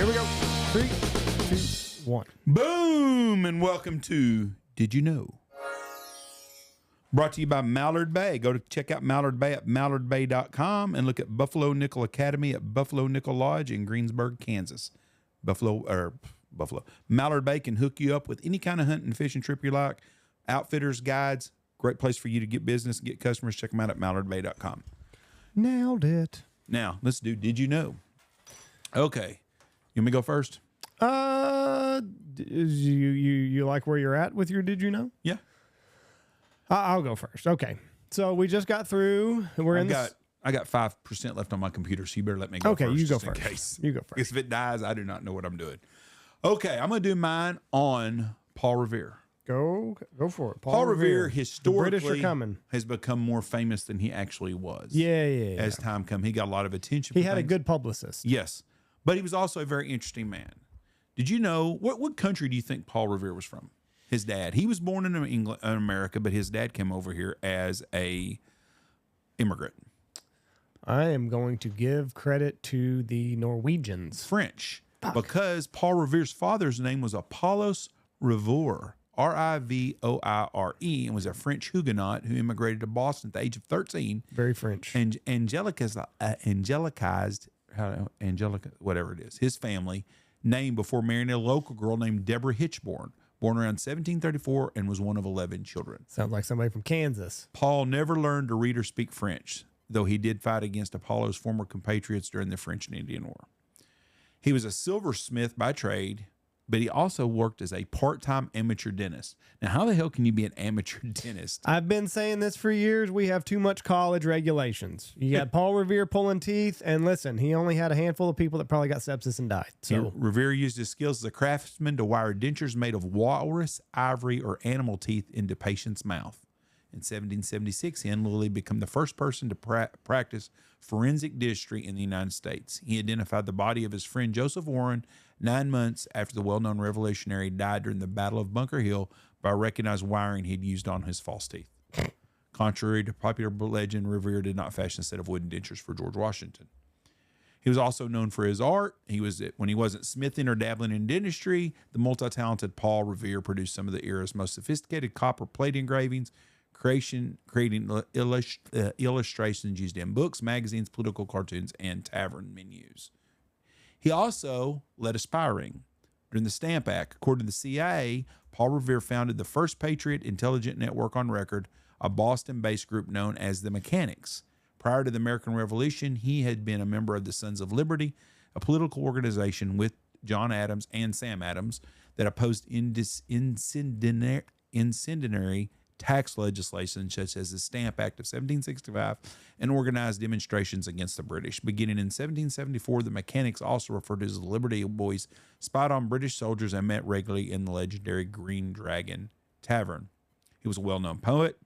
Here we go. 3, 2, 1. Boom! And welcome to Did You Know? Brought to you by Mallard Bay. Go to check out Mallard Bay at mallardbay.com and look at Buffalo Nickel Academy at Buffalo Nickel Lodge in Greensburg, Kansas. Buffalo. Mallard Bay can hook you up with any kind of hunting and fishing trip you like. Outfitters, guides, great place for you to get business and get customers. Check them out at mallardbay.com. Nailed it. Now, let's do Did You Know? Okay. You want me to go first? You like where you're at with your Did You Know? Yeah. I'll go first. Okay. So we just got through. I got 5% left on my computer, so you better let me go okay, first. You go just first. In case. You go first. Because if it dies, I do not know what I'm doing. Okay, I'm going to do mine on Paul Revere. Go for it. Paul Revere historically the British are coming. has become more famous than he actually was. Yeah. As time come, he got a lot of attention. He had a good publicist. Yes, but he was also a very interesting man. Did you know, what country do you think Paul Revere was from? His dad. He was born in England, in America, but his dad came over here as a immigrant. I am going to give credit to the Norwegians. French. Because Paul Revere's father's name was Apollos Revere, Rivoire, and was a French Huguenot who immigrated to Boston at the age of 13. Very French. And angelicized, whatever it is, his family name before marrying a local girl named Deborah Hitchborn, born around 1734 and was one of 11 children. Sounds like somebody from Kansas. Paul never learned to read or speak French, though he did fight against Apollo's former compatriots during the French and Indian War. He was a silversmith by trade, but he also worked as a part-time amateur dentist. Now, how the hell can you be an amateur dentist? I've been saying this for years. We have too much college regulations. You got Paul Revere pulling teeth, and listen, he only had a handful of people that probably got sepsis and died. So Revere used his skills as a craftsman to wire dentures made of walrus, ivory, or animal teeth into patients' mouth. In 1776, he and Lilly became the first person to practice forensic dentistry in the United States. He identified the body of his friend Joseph Warren 9 months after the well-known revolutionary died during the Battle of Bunker Hill by recognized wiring he'd used on his false teeth. Contrary to popular legend, Revere did not fashion a set of wooden dentures for George Washington. He was also known for his art. When he wasn't smithing or dabbling in dentistry, the multi-talented Paul Revere produced some of the era's most sophisticated copper plate engravings, creating illustrations used in books, magazines, political cartoons, and tavern menus. He also led a spy ring. During the Stamp Act, according to the CIA, Paul Revere founded the first Patriot intelligence network on record, a Boston-based group known as the Mechanics. Prior to the American Revolution, he had been a member of the Sons of Liberty, a political organization with John Adams and Sam Adams that opposed incendiary tax legislation such as the Stamp Act of 1765 and organized demonstrations against the British. Beginning in 1774, the Mechanics, also referred to as the Liberty Boys, spied on British soldiers and met regularly in the legendary Green Dragon Tavern. He was a well-known poet.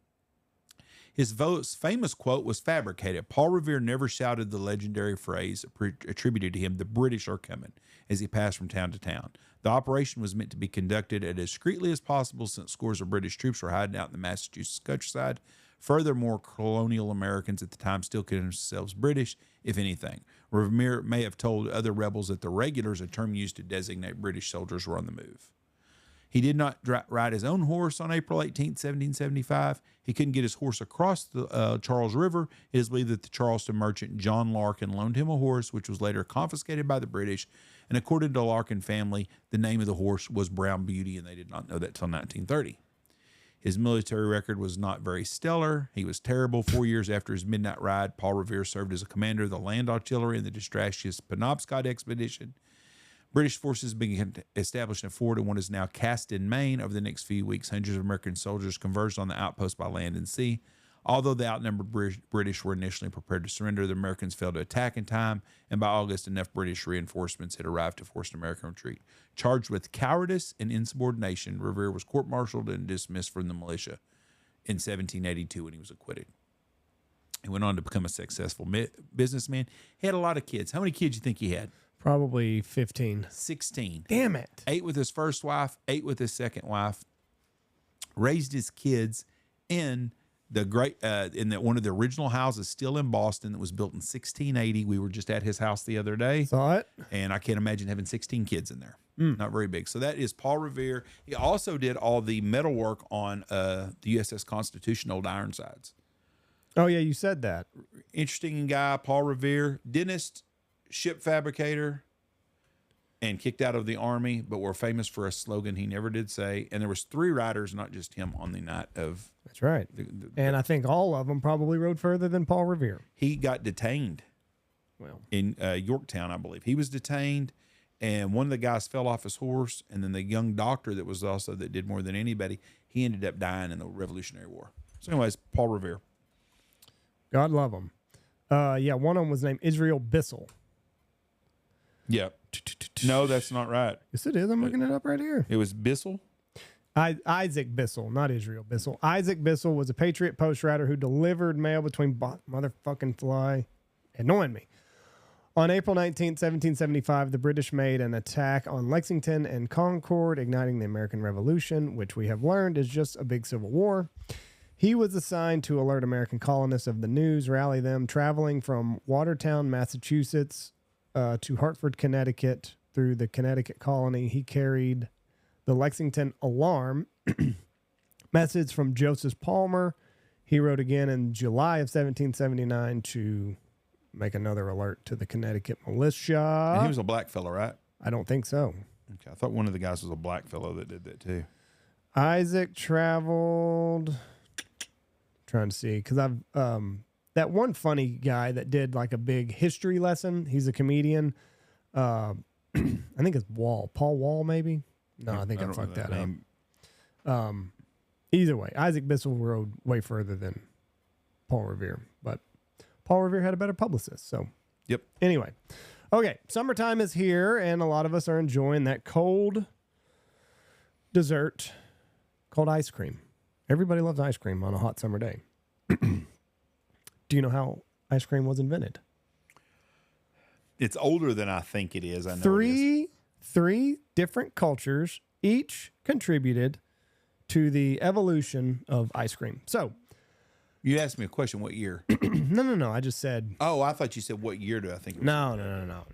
His most famous quote was fabricated. Paul Revere never shouted the legendary phrase attributed to him, "The British are coming," as he passed from town to town. The operation was meant to be conducted as discreetly as possible since scores of British troops were hiding out in the Massachusetts countryside. Furthermore, colonial Americans at the time still considered themselves British, if anything. Revere may have told other rebels that the regulars, a term used to designate British soldiers, were on the move. He did not ride his own horse on April 18, 1775. He couldn't get his horse across the Charles River. It is believed that the Charleston merchant John Larkin loaned him a horse, which was later confiscated by the British. And according to the Larkin family, the name of the horse was Brown Beauty, and they did not know that until 1930. His military record was not very stellar. He was terrible. 4 years after his midnight ride, Paul Revere served as a commander of the land artillery in the disastrous Penobscot expedition. British forces began established in a fort in what is now Caston, Maine. Over the next few weeks, hundreds of American soldiers converged on the outpost by land and sea. Although the outnumbered British were initially prepared to surrender, the Americans failed to attack in time, and by August, enough British reinforcements had arrived to force an American retreat. Charged with cowardice and insubordination, Revere was court-martialed and dismissed from the militia in 1782 when he was acquitted. He went on to become a successful businessman. He had a lot of kids. How many kids do you think he had? Probably 15. 16. Damn it. 8 with his first wife, 8 with his second wife. Raised his kids in The great in that one of the original houses still in Boston that was built in 1680. We were just at his house the other day. Saw it. And I can't imagine having 16 kids in there. Not very big. So that is Paul Revere. He also did all the metalwork on the USS Constitution Old Ironsides. Oh, yeah, you said that. Interesting guy, Paul Revere, dentist, ship fabricator, and kicked out of the Army, but were famous for a slogan he never did say. And there was 3 riders, not just him, on the night of. That's right. And I think all of them probably rode further than Paul Revere. He got detained in Yorktown, I believe. He was detained, and one of the guys fell off his horse, and then the young doctor that did more than anybody, he ended up dying in the Revolutionary War. So anyways, Paul Revere. God love him. Yeah, one of them was named Israel Bissell. Yeah. No, that's not right. Yes, it is. I'm looking it up right here. It was Bissell? Isaac Bissell, not Israel Bissell. Isaac Bissell was a Patriot post rider who delivered mail between motherfucking fly. Annoying me. On April 19, 1775, the British made an attack on Lexington and Concord, igniting the American Revolution, which we have learned is just a big civil war. He was assigned to alert American colonists of the news, rally them, traveling from Watertown, Massachusetts, to Hartford, Connecticut, through the Connecticut colony. He carried the Lexington alarm message from Joseph Palmer. He wrote again in July of 1779 to make another alert to the Connecticut militia. And he was a black fellow, right? I don't think so. Okay, I thought one of the guys was a black fellow that did that too. Isaac traveled. Trying to see, because I've that one funny guy that did like a big history lesson. He's a comedian. I think it's Paul Wall, maybe. No, I think I fucked that up. Either way, Isaac Bissell rode way further than Paul Revere, but Paul Revere had a better publicist. So, yep. Anyway, okay, summertime is here, and a lot of us are enjoying that cold dessert called ice cream. Everybody loves ice cream on a hot summer day. Do you know how ice cream was invented? It's older than I think it is. I know three different cultures each contributed to the evolution of ice cream. So, you asked me a question. What year? No. I just said. Oh, I thought you said what year do I think it was? No.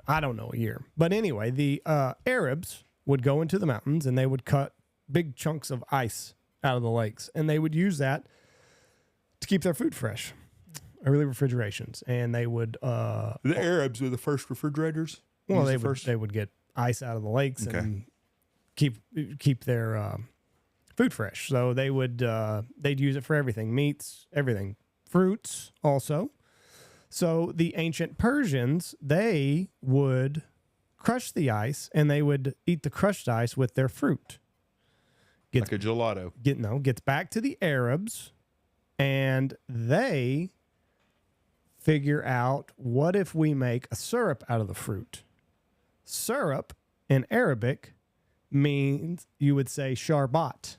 I don't know a year. But anyway, the Arabs would go into the mountains and they would cut big chunks of ice out of the lakes, and they would use that to keep their food fresh, early refrigerations. And they would the Arabs were the first refrigerators. Well, they would get ice out of the lakes and keep their food fresh. So they would they'd use it for everything, meats, everything, fruits also. So the ancient Persians, they would crush the ice and they would eat the crushed ice with their fruit. Like a gelato. Gets back to the Arabs, and they figure out, what if we make a syrup out of the fruit? Syrup in Arabic means, you would say, sharbat.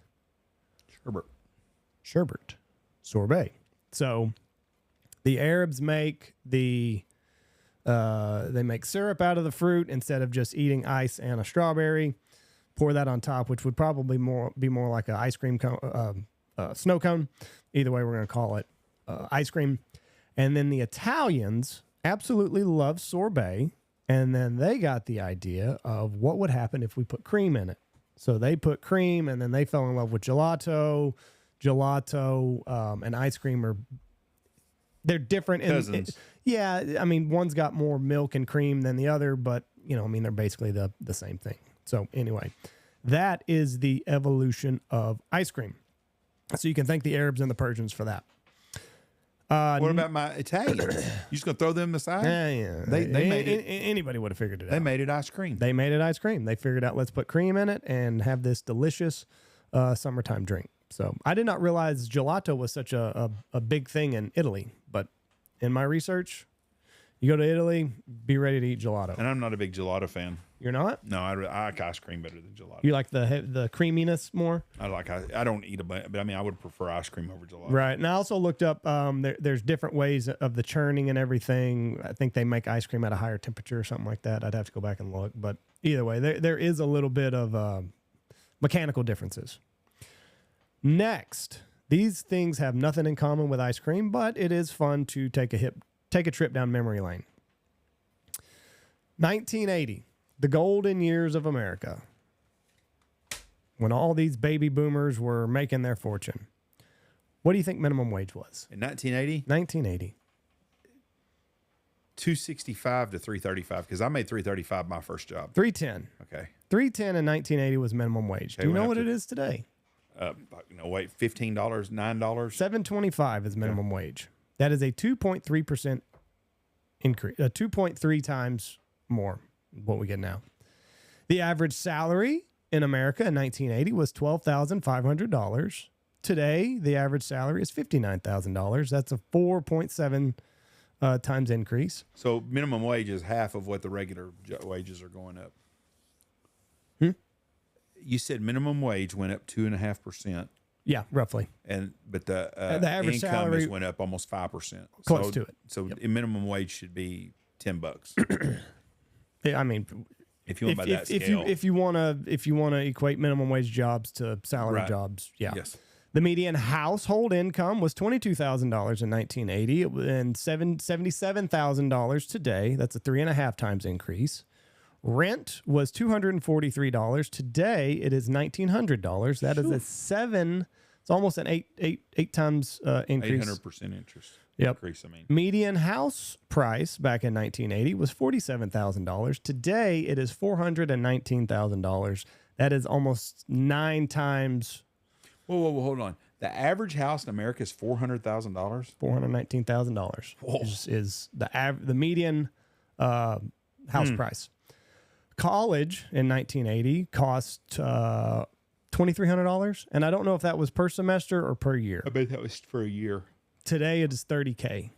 Sherbet. Sorbet. So the Arabs make they make syrup out of the fruit instead of just eating ice and a strawberry. Pour that on top, which would probably be more like an ice cream cone, snow cone. Either way, we're going to call it ice cream. And then the Italians absolutely love sorbet. And then they got the idea of what would happen if we put cream in it. So they put cream, and then they fell in love with gelato. And ice cream they're different. Cousins. Yeah, I mean, one's got more milk and cream than the other, but they're basically the same thing. So anyway, that is the evolution of ice cream. So you can thank the Arabs and the Persians for that. What about my Italians? You just gonna throw them aside? Yeah. They made it. Anybody would have figured it out. They made it ice cream. They made it ice cream. They figured out, let's put cream in it and have this delicious summertime drink. So I did not realize gelato was such a big thing in Italy, but in my research, you go to Italy, be ready to eat gelato. And I'm not a big gelato fan. You're not? No, I like ice cream better than gelato. You like the creaminess more? I don't eat but I mean, I would prefer ice cream over gelato. Right. And I also looked up, there's different ways of the churning and everything. I think they make ice cream at a higher temperature or something like that. I'd have to go back and look. But either way, there is a little bit of mechanical differences. Next, These things have nothing in common with ice cream, but it is fun to take a trip down memory lane. 1980, the golden years of America, when all these baby boomers were making their fortune. What do you think minimum wage was? In 1980? 1980. $265 to $335 because I made $335 my first job. $310. Okay. $310 in 1980 was minimum wage. Okay, Do you we know have what to- it is today? Wait, $15, $9. $7.25 is minimum wage. That is a 2.3% increase, 2.3 times more what we get now. The average salary in America in 1980 was $12,500. Today, the average salary is $59,000. That's a 4.7 times increase. So minimum wage is half of what the regular wages are going up. You said minimum wage went up 2.5%. Yeah, roughly. But the average income salary has went up almost 5%. Close to it. So Yep. minimum wage should be $10. I mean, If you want by that scale. if you want to equate minimum wage jobs to salary Right. jobs, yeah. Yes. The median household income was $22,000 in 1980 and $77,000 today. That's a 3.5 times increase. Rent was $243. Today it is $1,900. That is a 7. It's almost an eight times increase. 800% interest Yep. increase. I mean, Median house price back in 1980 was $47,000. Today it is $419,000. That is almost 9 times. whoa, hold on. The average house in America is $400,000. $419,000 is the median house price. College in 1980 cost $2,300, and I don't know if that was per semester or per year. I bet that was for a year. Today it is $30K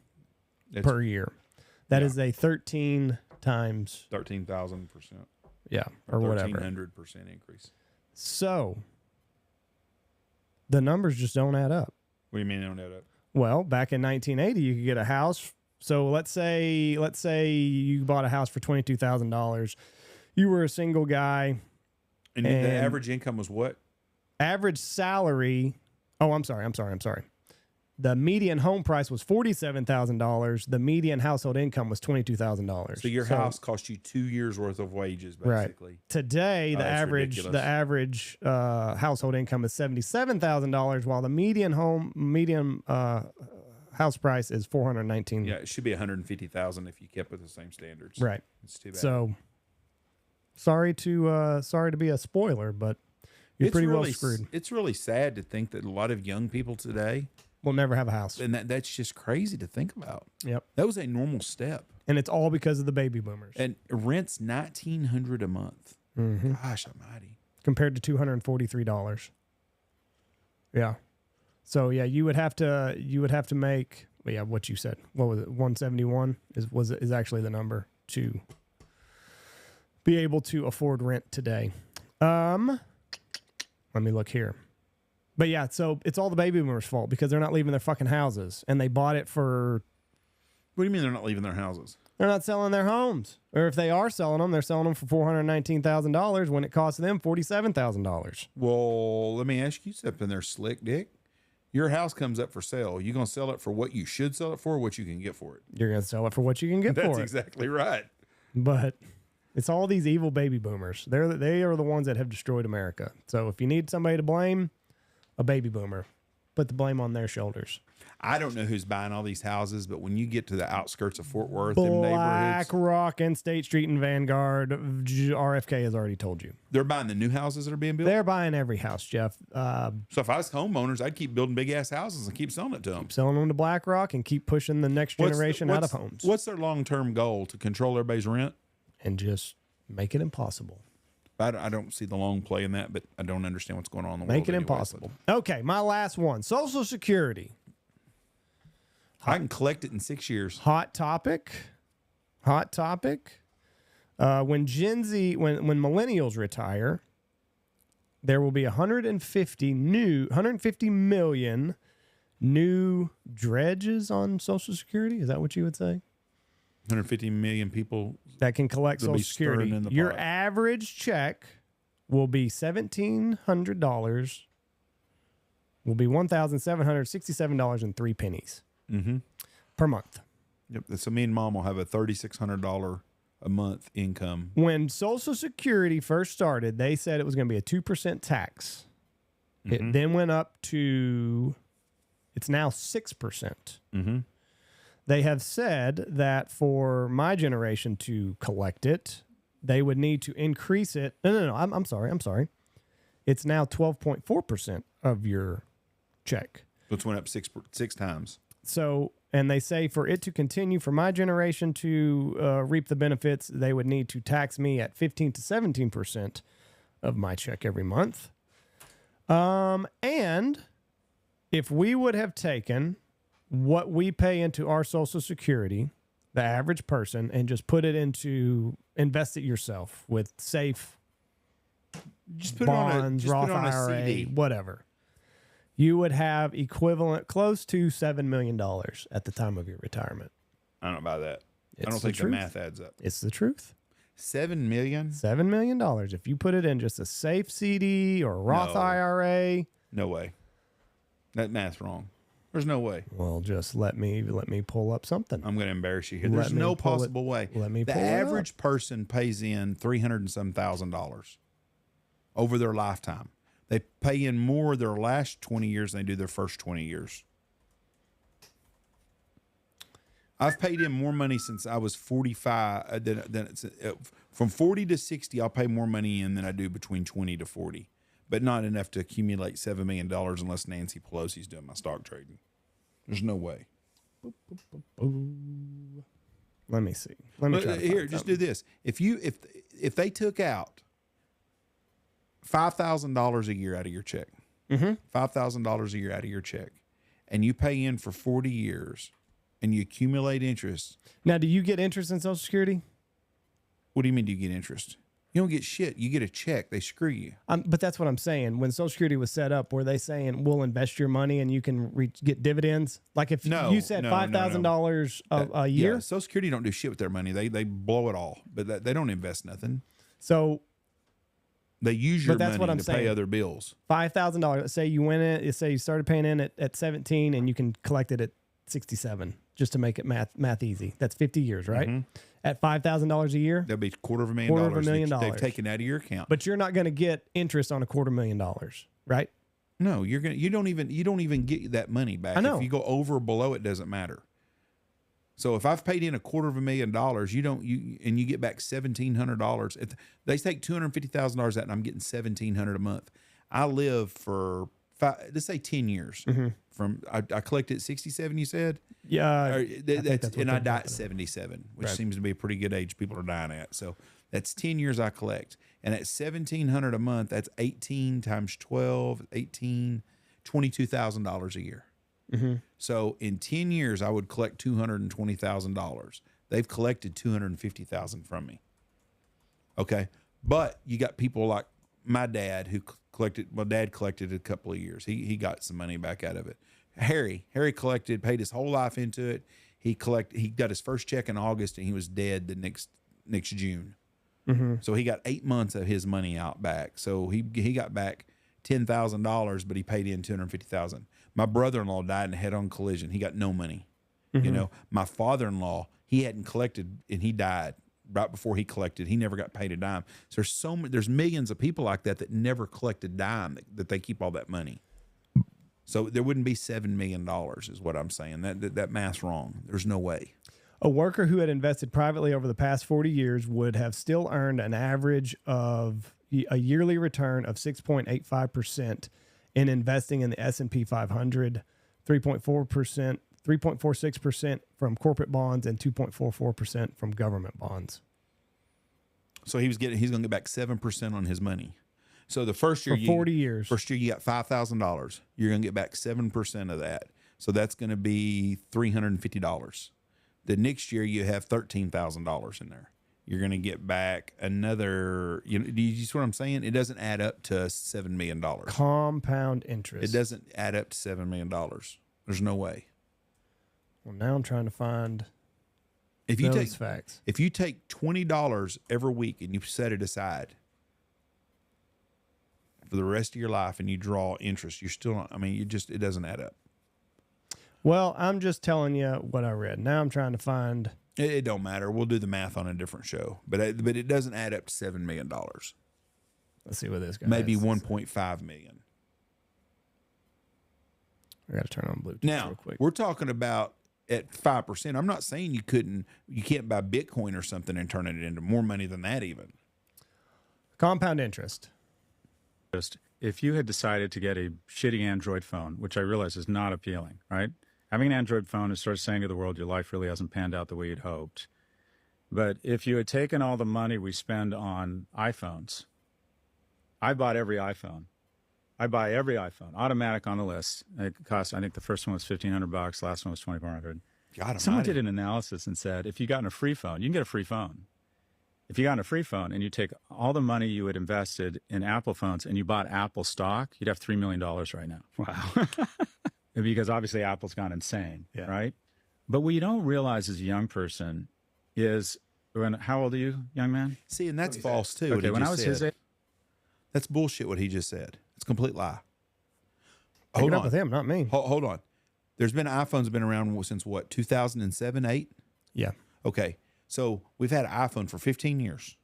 per year. That is a 13 times 13,000%. yeah, or whatever. 1,300% increase. So the numbers just don't add up. What do you mean they don't add up? Well, back in 1980, you could get a house. So let's say you bought a house for $22,000. You were a single guy. And the average income was what? Average salary. Oh, I'm sorry. The median home price was $47,000. The median household income was $22,000. So your house cost you 2 years worth of wages, basically. Right. Today, the that's average ridiculous. household income is $77,000, while the median house price is $419,000. Yeah, it should be $150,000 if you kept with the same standards. Right. It's too bad. So sorry to be a spoiler, but you're pretty well screwed. It's really sad to think that a lot of young people today We'll never have a house. and that's just crazy to think about. Yep. That was a normal step. And it's all because of the baby boomers. And rent's $1,900 a month. Mm-hmm. Gosh almighty. Compared to $243. Yeah. So yeah, you would have to make what you said. What was it? 171 is actually the number to be able to afford rent today. Let me look here. But yeah, so it's all the baby boomers' fault because they're not leaving their fucking houses and they bought it for. What do you mean they're not leaving their houses? They're not selling their homes, or if they are selling them, they're selling them for $419,000 when it costs them $47,000. Well, let me ask you something there, slick dick. Your house comes up for sale. You gonna sell it for what you should sell it for, or what you can get for it? You're gonna sell it for what you can get for it. That's exactly right. But it's all these evil baby boomers. They are the ones that have destroyed America. So if you need somebody to blame, a baby boomer. Put the blame on their shoulders. I don't know who's buying all these houses, but when you get to the outskirts of Fort Worth, them Black neighborhoods, Rock and State Street and Vanguard, RFK has already told you. they're buying the new houses that are being built. They're buying every house, Jeff. So if I was homeowners, I'd keep building big ass houses and keep selling it to them. Selling them to Black Rock and keep pushing the next generation out of homes. What's their long term goal? To control everybody's rent? And just make it impossible. I don't see the long play in that, but I don't understand what's going on in the world. Make it impossible. Okay, my last one. Social Security. I can collect it in 6 years. Hot topic. When Gen Z, when millennials retire, there will be 150 million new dredges on Social Security. Is that what you would say? 150 million people That can collect They'll be Social Security. stirring in the Your pot. average check will be $1,700 will be $1,767.03 per month. Yep. So me and Mom will have a $3,600 a month income. When Social Security first started, they said it was going to be a 2% tax. It then went up to, it's now 6%. They have said that for my generation to collect it, they would need to increase it. No. I'm sorry. It's now 12.4% of your check. Which went up six times. So, and they say for it to continue, for my generation to reap the benefits, they would need to tax me at 15 to 17% of my check every month. And if we would have taken what we pay into our Social Security, the average person, and just put it into, invest it yourself with safe Just put bonds, it on Roth a IRA, CD. whatever, you would have equivalent close to $7 million at the time of your retirement. I don't buy that. It's I don't the think the truth. math adds up. It's the truth. $7 million? $7 million. If you put it in just a safe CD or a Roth No. IRA. No way. That math's wrong. There's no way. Well, just let me pull up something. I'm going to embarrass you here. Let There's me no pull it- possible way. let me The pull it up. average person pays in $300 and some thousand over their lifetime. They pay in more their last 20 years than they do their first 20 years. I've paid in more money since I was 45. From 40 to 60, I'll pay more money in than I do between 20 to 40. But not enough to accumulate $7 million unless Nancy Pelosi's doing my stock trading. There's no way. Let me see. Let me try to Here, find just something. do this. If they took out $5,000 a year out of your check, $5,000 a year out of your check, and you pay in for 40 years, and you accumulate interest. Now, do you get interest in Social Security? What do you mean? Do you get interest? You don't get shit. You get a check. They screw you. But that's what I'm saying. When Social Security was set up, were they saying we'll invest your money and you can get dividends? Like if No, you said no, $5,000 a year, Yeah, Social Security don't do shit with their money. They blow it all, but they don't invest nothing. so They use your But that's money what I'm to saying. pay other bills. $5,000. Say you went in. Say you started paying in at 17, and you can collect it at 67, just to make it math easy. That's 50 years, right? At $5,000 a year. That'll be $250,000. $250,000. They've taken out of your account. But you're not going to get interest on $250,000, right? No, you don't even get that money back. I know. If you go over or below, it doesn't matter. So if I've paid in $250,000, and you get back $1,700. If they take $250,000 out, and I'm getting $1,700 a month. I live for let's say 10 years. From I collected at 67. You said, Yeah. Or, that's what and I they're die at talking 77, which Right. seems to be a pretty good age people are dying at. So that's 10 years I collect, and at $1,700 a month, that's 18 times 12, 18, $22,000 a year. So in 10 years, I would collect $220,000. They've collected $250,000 from me. Okay, but you got people like my dad who collected. My dad collected a couple of years. He got some money back out of it. Harry collected, paid his whole life into it. He got his first check in August, and he was dead the next June. So he got 8 months of his money out back. So he got back $10,000, but he paid in $250,000. My brother-in-law died in a head-on collision. He got no money. You know, my father-in-law, he hadn't collected, and he died right before he collected. He never got paid a dime. So there's millions of people like that never collect a dime, that they keep all that money. So there wouldn't be $7 million, is what I'm saying. That math's wrong. There's no way. A worker who had invested privately over the past 40 years would have still earned an average of a yearly return of 6.85% in investing in the S&P 500, 3.4%, 3.46% from corporate bonds, and 2.44% from government bonds. So he's going to get back 7% on his money. So the first year, For 40 years. First year you got $5,000. You're going to get back 7% of that. So that's going to be $350. The next year you have $13,000 in there. You're going to get back another. Do you see what I'm saying? It doesn't add up to $7 million. Compound interest. It doesn't add up to $7 million. There's no way. Well, now I'm trying to find If you those take facts. If you take $20 every week and you set it aside, for the rest of your life and you draw interest, you're still not, I mean, it doesn't add up. Well, I'm just telling you what I read. Now I'm trying to find. It don't matter. We'll do the math on a different show, but it doesn't add up to $7 million. Let's see what this guy. Maybe has. 1.5 million. I got to turn on Bluetooth Now real quick. we're talking about at 5%. I'm not saying you can't buy Bitcoin or something and turn it into more money than that even. Compound interest. If you had decided to get a shitty Android phone, which I realize is not appealing, right? Having an Android phone is sort of saying to the world, your life really hasn't panned out the way you'd hoped. But if you had taken all the money we spend on iPhones, I bought every iPhone. I buy every iPhone, automatic on the list. It cost, I think the first one was $1,500, last one was $2,400. Someone did an analysis and said, if you got a free phone, you can get a free phone. If you got a free phone and you take all the money you had invested in Apple phones and you bought Apple stock, you'd have $3 million right now. Wow. Because obviously Apple's gone insane, Yeah. right? But what you don't realize as a young person is, how old are you, young man? See, and that's false too. Okay, when I was his age. That's bullshit what he just said. It's a complete lie. Pick Hold it on. up with him, not me. Hold on. There's been iPhones been around since what, 2007, 8? Yeah. Okay. So we've had an iPhone for 15 years.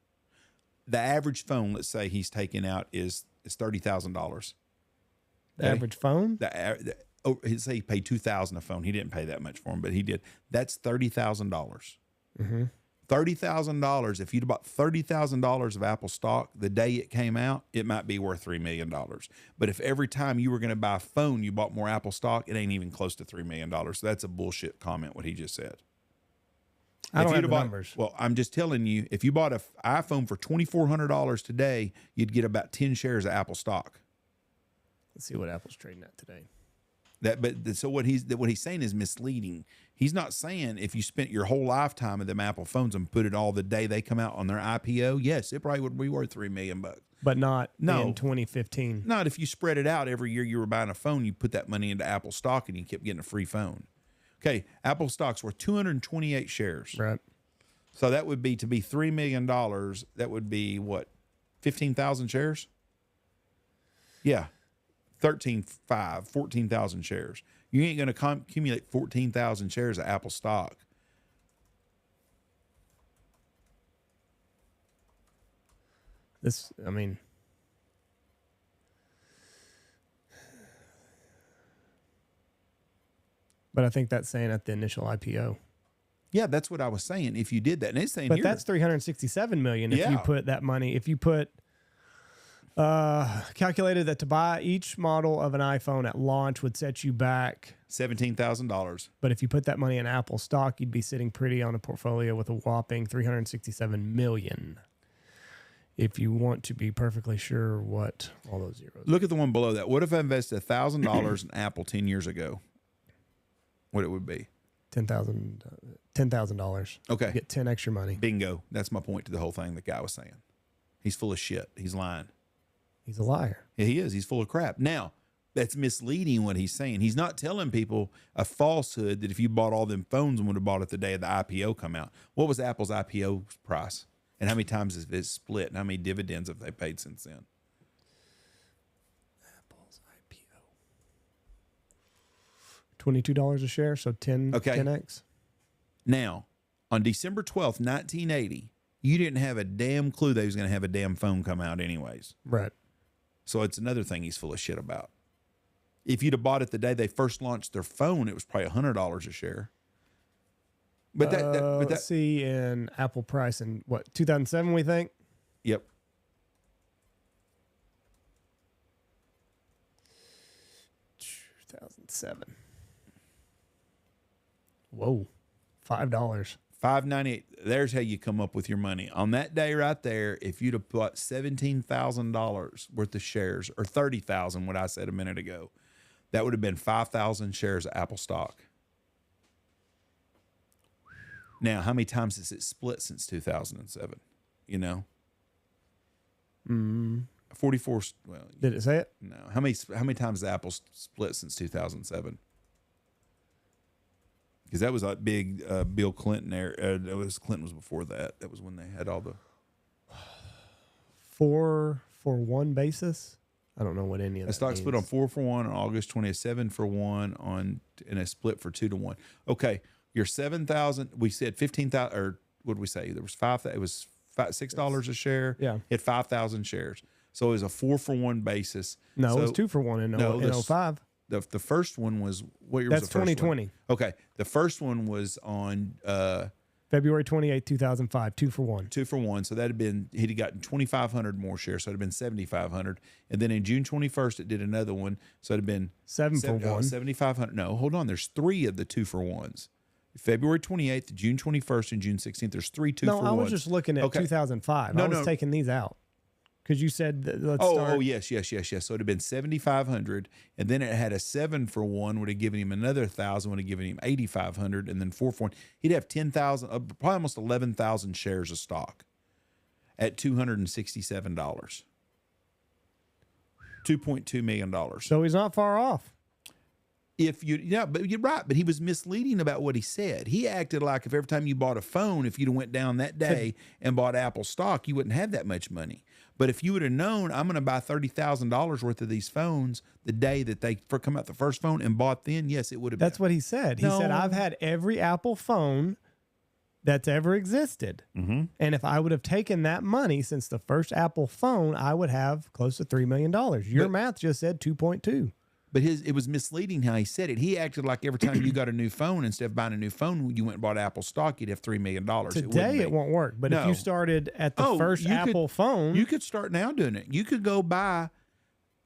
The average phone, let's say he's taking out is $30,000. The average phone? He'd say he paid $2,000 a phone. He didn't pay that much for him, but he did. That's $30,000. Mm-hmm. $30,000. If you'd bought $30,000 of Apple stock the day it came out, it might be worth $3 million. But if every time you were going to buy a phone, you bought more Apple stock, it ain't even close to $3 million. So that's a bullshit comment, what he just said. I don't have the numbers. Well, I'm just telling you, if you bought an iPhone for $2,400 today, you'd get about 10 shares of Apple stock. Let's see what Apple's trading at today. So what he's saying is misleading. He's not saying if you spent your whole lifetime of them Apple phones and put it all the day they come out on their IPO, yes, it probably would be worth $3 million. But not No. in 2015. Not if you spread it out every year you were buying a phone, you put that money into Apple stock and you kept getting a free phone. Okay, Apple stock's worth 228 shares. Right. So that would be, to be $3 million, that would be what, 15,000 shares? Yeah. 14,000 shares. You ain't going to accumulate 14,000 shares of Apple stock. I mean, but I think that's saying at the initial IPO. Yeah, that's what I was saying. If you did that, and it's saying But here, that's 367 million if Yeah. you put that money. If you put calculated that to buy each model of an iPhone at launch would set you back $17,000. But if you put that money in Apple stock, you'd be sitting pretty on a portfolio with a whopping 367 million. If you want to be perfectly sure what all those zeros. Look at the one below that. What if I invested $1,000 in Apple 10 years ago? What it would be? $10,000. Okay. Get 10 extra money. Bingo. That's my point to the whole thing the guy was saying. He's full of shit. He's lying. He's a liar. Yeah, he is. He's full of crap. Now, that's misleading what he's saying. He's not telling people a falsehood that if you bought all them phones and would have bought it the day of the IPO come out. What was Apple's IPO price? And how many times has it split? And how many dividends have they paid since then? Apple's IPO. $22 a share, so 10x. Now, on December 12th, 1980, you didn't have a damn clue they was going to have a damn phone come out anyways. Right. So it's another thing he's full of shit about. If you'd have bought it the day they first launched their phone, it was probably $100 a share. But let's see in Apple price in what, 2007 we think? Yep. 2007. Whoa. $5. $5.98. There's how you come up with your money. On that day right there, if you'd have bought $17,000 worth of shares, or $30,000, what I said a minute ago, that would have been 5,000 shares of Apple stock. Now, how many times has it split since 2007? You know? 44. Well, Did it say it? no. How many times has Apple split since 2007? Because that was a big Bill Clinton era. Clinton was before that. That was when they had all the 4 for 1 basis. I don't know what any of A that stock means. split on 4-for-1 on August 20th, 7-for-1 on, and a split for 2-to-1. Okay, your 7,000. We said 15,000, or what did we say? There was it was $6 a share. Yeah. It had 5,000 shares, so it was a 4-for-1 basis. No, so, it was 2-for-1 in, No, in 05. The first one was what year That's was the first 2020. one? Okay, the first one was on February 28, 2005, 2-for-1. 2-for-1. So that had been, he'd have gotten 2,500 more shares. So it had been 7,500. And then in June 21st, it did another one. So it had been 7-for-1. 7,500. No, hold on. There's 3 of the 2-for-1s. February 28th, June 21st, and June 16th. There's 3 2-for-1s. No, I was just looking at Okay. 2005. No, I was no. taking these out because you said let's start. Oh, yes. So it would have been 7,500, and then it had a 7-for-1 would have given him another 1,000, would have given him 8,500, and then 4-for-1. He'd have 10,000, probably almost 11,000 shares of stock at $267, $2.2 million. So he's not far off. But you're right. But he was misleading about what he said. He acted like if every time you bought a phone, if you'd have went down that day and bought Apple stock, you wouldn't have that much money. But if you would have known, I'm going to buy $30,000 worth of these phones the day that they come out the first phone and bought, then yes, it would have. That's what he said. He said, I've had every Apple phone that's ever existed. Mm-hmm. And if I would have taken that money since the first Apple phone, I would have close to $3 million. Your math just said 2.2. But it was misleading how he said it. He acted like every time you got a new phone, instead of buying a new phone, you went and bought Apple stock, you'd have $3 million. Today it won't work. But if you started at the first Apple phone, you could start now doing it. You could go buy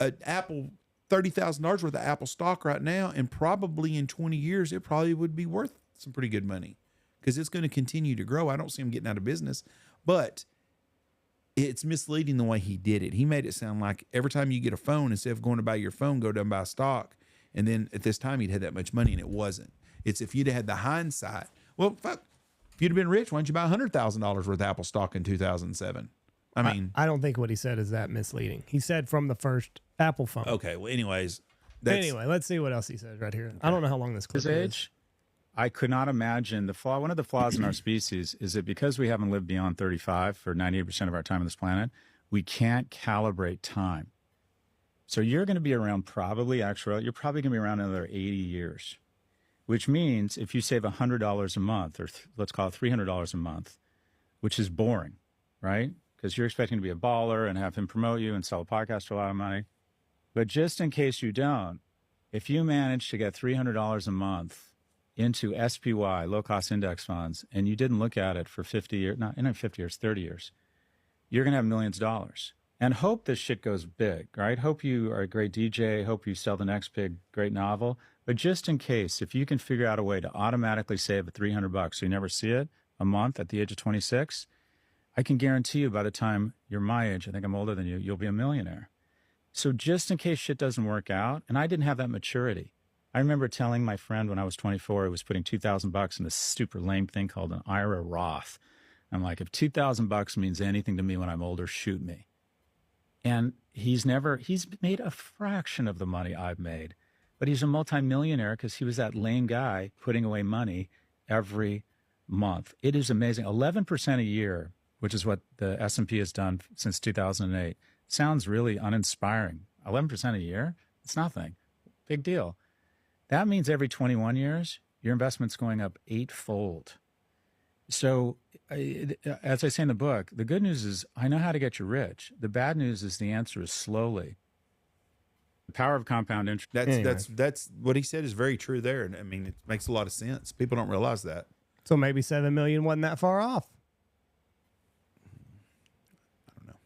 an Apple $30,000 worth of Apple stock right now, and probably in 20 years, it probably would be worth some pretty good money because it's going to continue to grow. I don't see him getting out of business, but it's misleading the way he did it. He made it sound like every time you get a phone, instead of going to buy your phone, go down and buy stock. And then at this time, he'd had that much money, and it wasn't. It's if you'd have had the hindsight. Well, fuck, if you'd have been rich, why don't you buy $100,000 worth of Apple stock in 2007? I mean, I don't think what he said is that misleading. He said from the first Apple phone. okay. Well, anyways. Anyway, let's see what else he says right here. I don't know how long this clip His is. age, I could not imagine the flaw. One of the flaws in our species is that because we haven't lived beyond 35 for 98% of our time on this planet, we can't calibrate time. So you're going to be around you're probably going to be around another 80 years, which means if you save $100 a month, or let's call it $300 a month, which is boring, right? Because you're expecting to be a baller and have him promote you and sell a podcast for a lot of money. But just in case you don't, if you manage to get $300 a month into SPY, low-cost index funds, and you didn't look at it for 50 years, not 50 years, 30 years, you're going to have millions of dollars. And hope this shit goes big, right? Hope you are a great DJ. Hope you sell the next great novel. But just in case, if you can figure out a way to automatically save $300 so you never see it a month at the age of 26, I can guarantee you by the time you're my age, I think I'm older than you, you'll be a millionaire. So just in case shit doesn't work out, and I didn't have that maturity. I remember telling my friend when I was 24, he was putting $2,000 in this super lame thing called an IRA Roth. I'm like, if $2,000 means anything to me when I'm older, shoot me. And he's made a fraction of the money I've made, but he's a multimillionaire because he was that lame guy putting away money every month. It is amazing. 11% a year, which is what the S&P has done since 2008. Sounds really uninspiring. 11% a year? It's nothing. Big deal. That means every 21 years, your investment's going up 8-fold. So, as I say in the book, the good news is I know how to get you rich. The bad news is the answer is slowly. The power of compound interest. That's what he said is very true there. And I mean, it makes a lot of sense. People don't realize that. So maybe 7 million wasn't that far off. I don't know.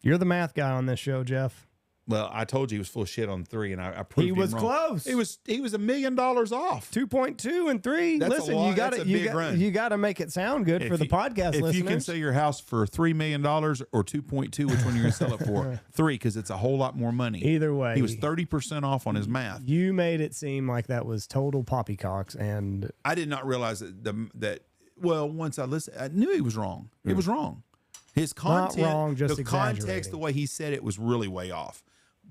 You're the math guy on this show, Jeff. Well, I told you he was full of shit on 3, and I proved He was him wrong. close. He was $1 million off. 2.2 and 3. That's Listen, a lot. you got That's a to big run. you got to make it sound good for the podcast if listeners. you can sell your house for $3 million or 2.2, which one you're going to sell it for? 3, because it's a whole lot more money. Either way, he was 30% off on his math. You made it seem like that was total poppycocks, and I did not realize that. Well, once I listened, I knew he was wrong. It was wrong. His content, not wrong, just the exaggerating. context, the way he said it was really way off.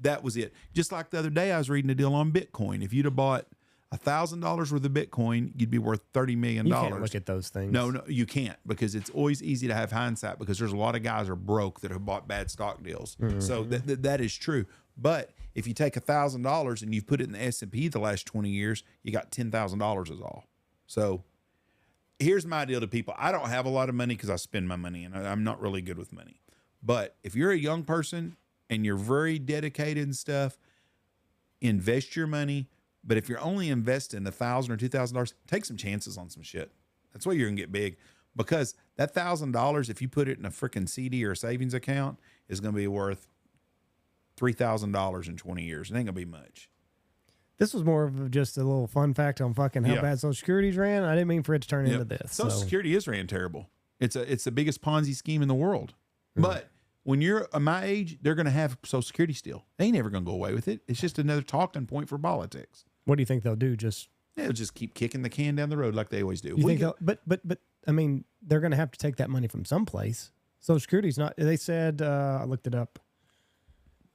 That was it. Just like the other day, I was reading a deal on Bitcoin. If you'd have bought $1,000 worth of Bitcoin, you'd be worth $30 million. You can't look at those things. No, you can't, because it's always easy to have hindsight, because there's a lot of guys are broke that have bought bad stock deals. So that is true. But if you take $1,000 and you put it in the S&P the last 20 years, you got $10,000 is all. So here's my deal to people. I don't have a lot of money because I spend my money, and I'm not really good with money. But if you're a young person and you're very dedicated and stuff, invest your money. But if you're only investing $1,000 or $2,000, take some chances on some shit. That's where you're gonna get big, because that $1,000, if you put it in a freaking CD or a savings account, is gonna be worth $3,000 in 20 years. It ain't gonna be much. This was more of just a little fun fact on fucking how bad Social Security's ran. I didn't mean for it to turn into this. Social Security is ran terrible. It's the biggest Ponzi scheme in the world. But when you're my age, they're gonna have Social Security still. They ain't never gonna go away with it. It's just another talking point for politics. What do you think they'll do? They'll just keep kicking the can down the road like they always do. You think but I mean, they're going to have to take that money from someplace. Social Security's not. They said I looked it up.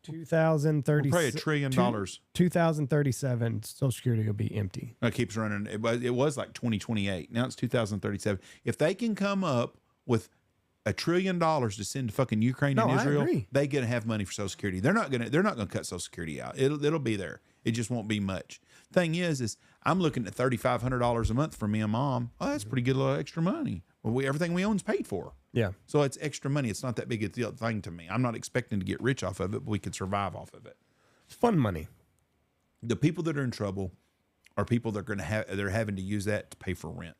2030. Probably $1 trillion. 2037. Social Security will be empty. It keeps running. It was like 2028. Now it's 2037. If they can come up with $1 trillion to send to fucking Ukraine and Israel, they gonna have money for Social Security. They're not gonna cut Social Security out. It'll be there. It just won't be much. Thing is I'm looking at $3,500 a month for me and mom. Oh, that's pretty good little extra money. Well, everything we own is paid for. Yeah. So it's extra money. It's not that big a thing to me. I'm not expecting to get rich off of it, but we could survive off of it. It's fun money. The people that are in trouble are people that they're having to use that to pay for rent.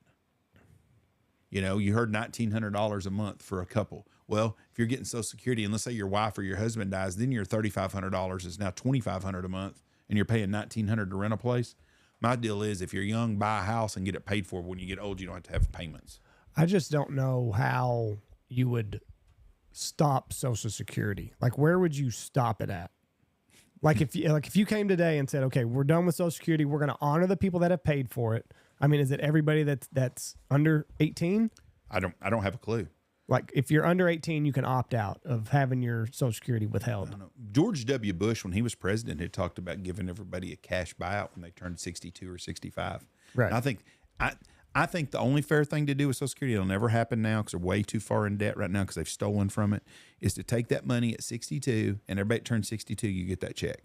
You know, you heard $1,900 a month for a couple. Well, if you're getting Social Security, and let's say your wife or your husband dies, then your $3,500 is now $2,500 a month, and you're paying $1,900 to rent a place. My deal is, if you're young, buy a house and get it paid for. When you get old, you don't have to have payments. I just don't know how you would stop Social Security. Like, where would you stop it at? Like if you came today and said, okay, we're done with Social Security, we're going to honor the people that have paid for it. I mean, is it everybody that's under 18? I don't have a clue. Like, if you're under 18, you can opt out of having your Social Security withheld. I don't know. George W. Bush, when he was president, had talked about giving everybody a cash buyout when they turned 62 or 65. Right. And I think the only fair thing to do with Social Security, it'll never happen now because they're way too far in debt right now because they've stolen from it, is to take that money at 62, and everybody turns 62, you get that check.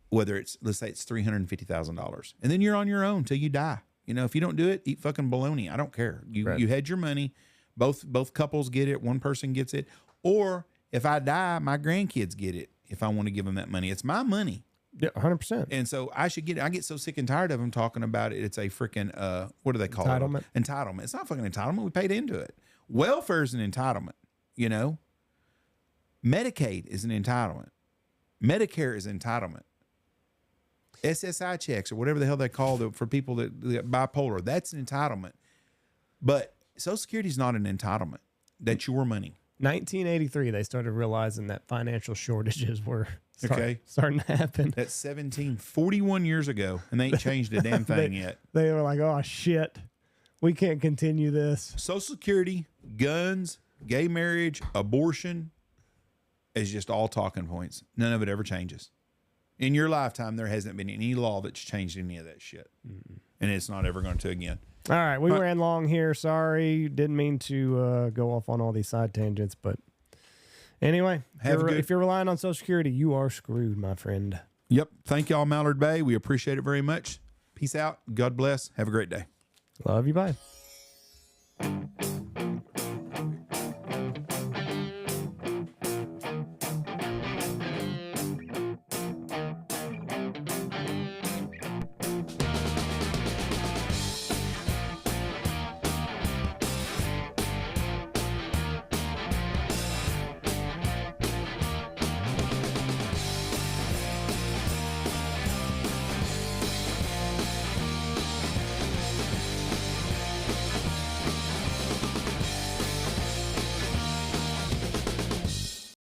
Whether it's, let's say it's $350,000, and then you're on your own till you die. You know, if you don't do it, eat fucking bologna. I don't care. You had your money. Both couples get it. One person gets it. Or if I die, my grandkids get it. If I want to give them that money, it's my money. Yeah, 100%. And so I should get it. I get so sick and tired of them talking about it. It's a freaking what do they call entitlement? it? Entitlement. It's not fucking entitlement. We paid into it. Welfare is an entitlement. You know, Medicaid is an entitlement. Medicare is entitlement. SSI checks or whatever the hell they call them for people that bipolar, that's an entitlement. But Social Security is not an entitlement. That's your money. 1983, they started realizing that financial shortages were starting to happen. That's 41 years ago, and they ain't changed a damn thing yet. They were like, oh, shit, we can't continue this. Social Security, guns, gay marriage, abortion is just all talking points. None of it ever changes. In your lifetime, there hasn't been any law that's changed any of that shit. Mm-mm. And it's not ever going to again. All right, we ran long here. Sorry, didn't mean to go off on all these side tangents, but anyway, if you're relying on Social Security, you are screwed, my friend. Yep. Thank y'all, Mallard Bay. We appreciate it very much. Peace out. God bless. Have a great day. Love you. Bye.